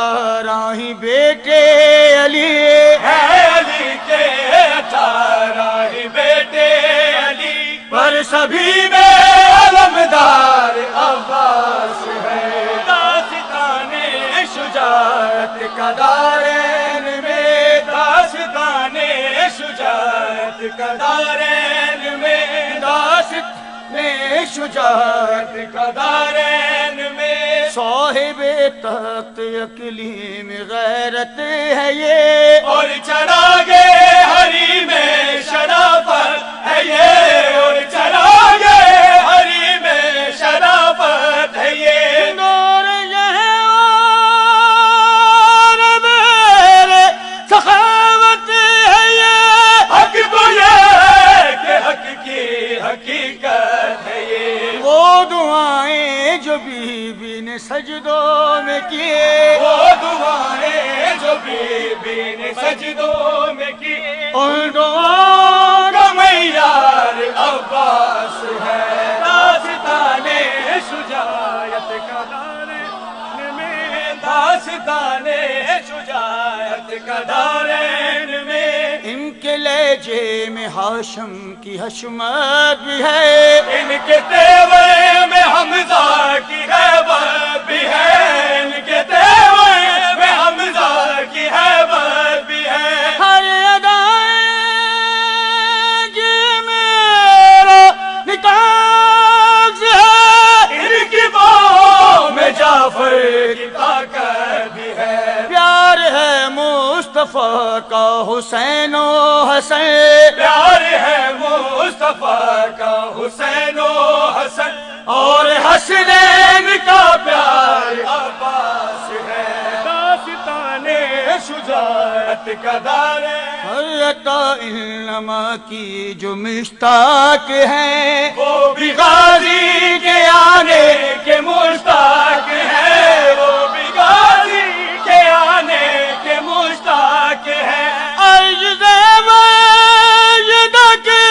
18 ہی بیٹے علی ہے علی کے 18 ہی بیٹے علی، پر سبھی میں علمدار عباس ہے، داستان شجاعت کا دارین میں، داستان شجاعت کا دارین میں، داست میں شجاعت کا دارین میں، صاحب تخت اقلیم غیرت ہے یہ، اور چراغے ہری میں شرافت ہے یہ، اور چراغے ہری میں شرافت ہے یہ، نور یہ اور میرے سخاوت ہے یہ، حق تو یہ ہے کہ حق کی حقیقت ہے یہ، وہ دعائیں جو بی بی نے سجدوں میں کیے، وہ دعائیں جو بی بی نے سجدوں میں کی، ان دعاؤں کا معیار عباس ہے، داستان شجاعت کا دارین میں، داستان شجاعت کا دارین میں، ان کے لہجے میں ہاشم کی حشمت بھی ہے، ان کے تیور میں حمزہ کی ہیبت بھی ہے، ان کے تیور میں حمزہ کی ہیبت بھی ہے، ہر ادائیں یہ میرا نکاح ہے، ان کی باہوں میں جعفر کی طاقت بھی ہے، پیار ہے مصطفیٰ کا حسین و حسن، پیار ہے مصطفیٰ کا حسین و حسن، اور حسنین کا پیار عباس ہے، داستان شجاعت کا دارین، حضرت علما کی جو مشتاق ہیں، وہ بھی غازی کے آنے کے مشتاق ہیں، وہ بھی غازی کے آنے کے مشتاق ہیں، عرض ویدہ کے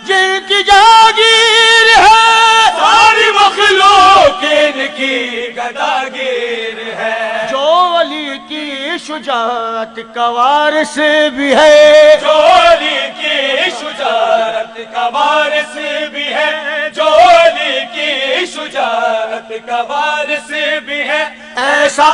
جن کی جاگیر ہے، ساری مخلوق ان کی گداگیر ہے، جو علی کی شجاعت کا وارث بھی ہے، جو علی کی شجاعت کا وارث بھی ہے، جو علی کی شجاعت کا وارث بھی ہے، ایسا